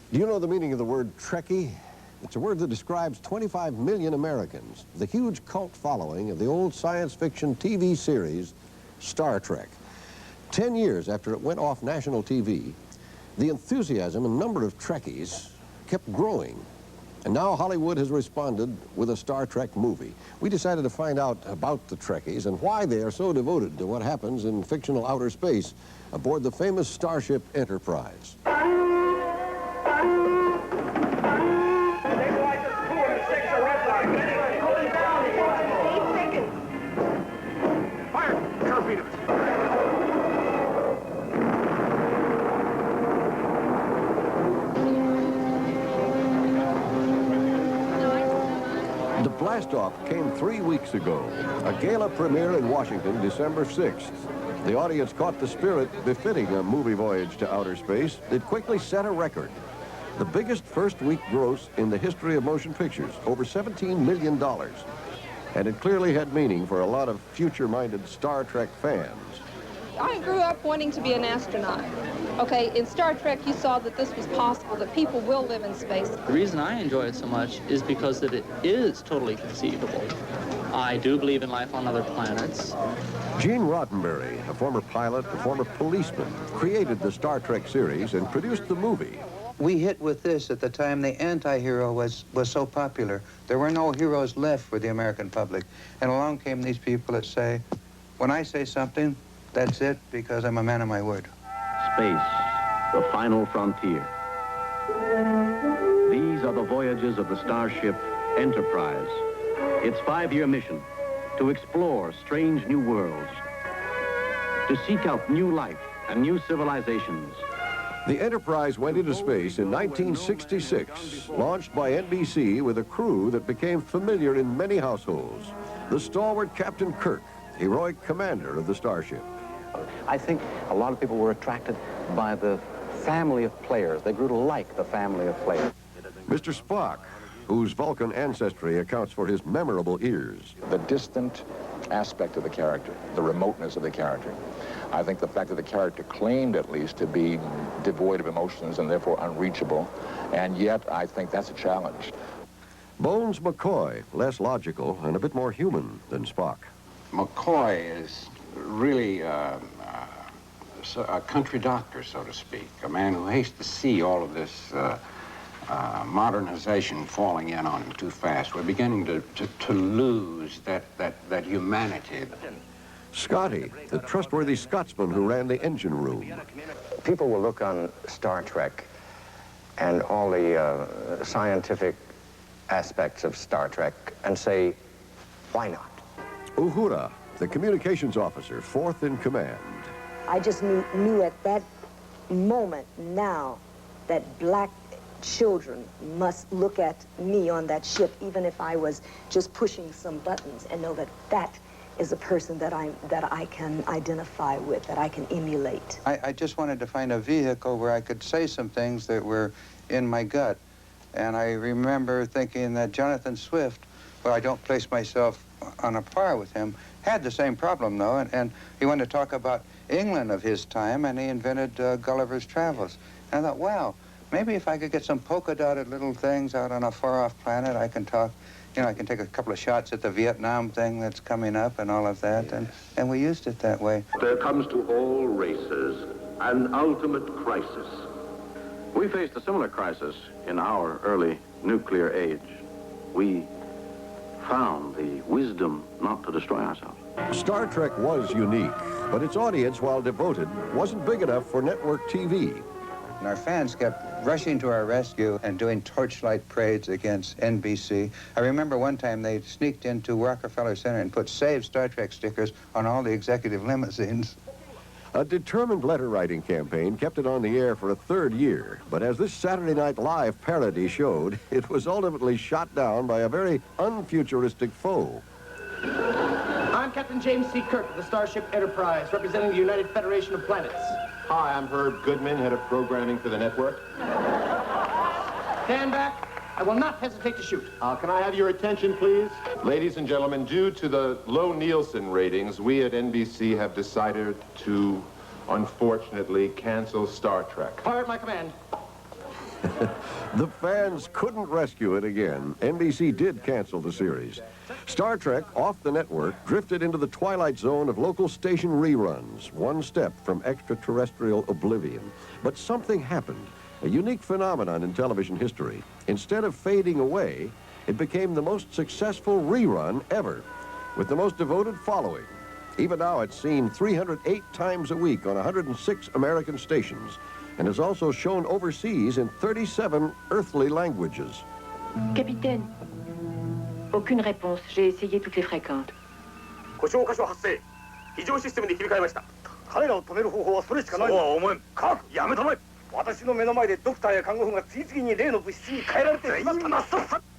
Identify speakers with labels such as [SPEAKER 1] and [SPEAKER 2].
[SPEAKER 1] Do you know the meaning of the word Trekkie? It's a word that describes 25 million Americans, the huge cult following of the old science fiction TV series Star Trek. 10 years after it went off national TV, the enthusiasm and number of Trekkies kept growing. And now Hollywood has responded with a Star Trek movie. We decided to find out about the Trekkies and why they are so devoted to what happens in fictional outer space aboard the famous starship Enterprise. The blast-off came 3 weeks ago, a gala premiere in Washington, December 6th. The audience caught the spirit befitting a movie voyage to outer space. It quickly set a record. The biggest first-week gross in the history of motion pictures, over $17 million. And it clearly had meaning for a lot of future-minded Star Trek fans.
[SPEAKER 2] I grew up wanting to be an astronaut. Okay, in Star Trek, you saw that this was possible, that people will live in space.
[SPEAKER 3] The reason I enjoy it so much is because that it is totally conceivable. I do believe in life on other planets.
[SPEAKER 1] Gene Roddenberry, a former pilot, a former policeman, created the Star Trek series and produced the movie.
[SPEAKER 4] We hit with this at the time the anti-hero was so popular. There were no heroes left for the American public. And along came these people that say, when I say something, that's it, because I'm a man of my word.
[SPEAKER 5] Space, the final frontier. These are the voyages of the starship Enterprise. Its 5-year mission, to explore strange new worlds, to seek out new life and new civilizations.
[SPEAKER 1] The Enterprise went into space in 1966, launched by NBC with a crew that became familiar in many households. The stalwart Captain Kirk, heroic commander of the starship.
[SPEAKER 6] I think a lot of people were attracted by the family of players. They grew to like the family of players.
[SPEAKER 1] Mr. Spock, whose Vulcan ancestry accounts for his memorable ears.
[SPEAKER 7] The distant aspect of the character, the remoteness of the character. I think the fact that the character claimed, at least, to be devoid of emotions and therefore unreachable, and yet I think that's a challenge.
[SPEAKER 1] Bones McCoy, less logical and a bit more human than Spock.
[SPEAKER 8] McCoy is really a country doctor, so to speak, a man who hates to see all of this modernization falling in on him too fast. We're beginning to lose that humanity.
[SPEAKER 1] Scotty, the trustworthy Scotsman who ran the engine room.
[SPEAKER 9] People will look on Star Trek and all the scientific aspects of Star Trek and say, why not?
[SPEAKER 1] Uhura, the communications officer, 4th in command.
[SPEAKER 10] I just knew at that moment now that black children must look at me on that ship, even if I was just pushing some buttons, and know that that is a person that I can identify with, that I can emulate.
[SPEAKER 4] I just wanted to find a vehicle where I could say some things that were in my gut. And I remember thinking that Jonathan Swift, well, I don't place myself on a par with him, had the same problem, though, and he wanted to talk about England of his time, and he invented Gulliver's Travels. And I thought, wow, maybe if I could get some polka-dotted little things out on a far-off planet, I can talk, you know, I can take a couple of shots at the Vietnam thing that's coming up and all of that, yes. and we used it that way.
[SPEAKER 5] There comes to all races an ultimate crisis. We faced a similar crisis in our early nuclear age. We found the wisdom not to destroy ourselves.
[SPEAKER 1] Star Trek was unique, but its audience, while devoted, wasn't big enough for network TV.
[SPEAKER 4] And our fans kept rushing to our rescue and doing torchlight parades against NBC. I remember one time they sneaked into Rockefeller Center and put Save Star Trek stickers on all the executive limousines.
[SPEAKER 1] A determined letter-writing campaign kept it on the air for a 3rd year, but as this Saturday Night Live parody showed, it was ultimately shot down by a very unfuturistic foe.
[SPEAKER 11] I'm Captain James C. Kirk of the Starship Enterprise, representing the United Federation of Planets.
[SPEAKER 12] Hi, I'm Herb Goodman, head of programming for the network.
[SPEAKER 11] Stand back. I will not hesitate to shoot.
[SPEAKER 12] Can I have your attention, please? Ladies and gentlemen, due to the low Nielsen ratings, we at NBC have decided to, unfortunately, cancel Star Trek.
[SPEAKER 11] Fire at my command.
[SPEAKER 1] The fans couldn't rescue it again. NBC did cancel the series. Star Trek, off the network, drifted into the twilight zone of local station reruns, one step from extraterrestrial oblivion. But something happened, a unique phenomenon in television history. Instead of fading away, it became the most successful rerun ever, with the most devoted following. Even now, it's seen 308 times a week on 106 American stations, and is also shown overseas in 37 earthly languages.
[SPEAKER 13] Capitaine, aucune réponse. J'ai essayé toutes les fréquentes.
[SPEAKER 11] 故障箇所発生。非常システムに切り替えました。彼らを止める方法はそれしかない。そうは思えん。科学やめたまえ。私の目の前でドクターや看護婦が次々に例の物質に変えられてしまった。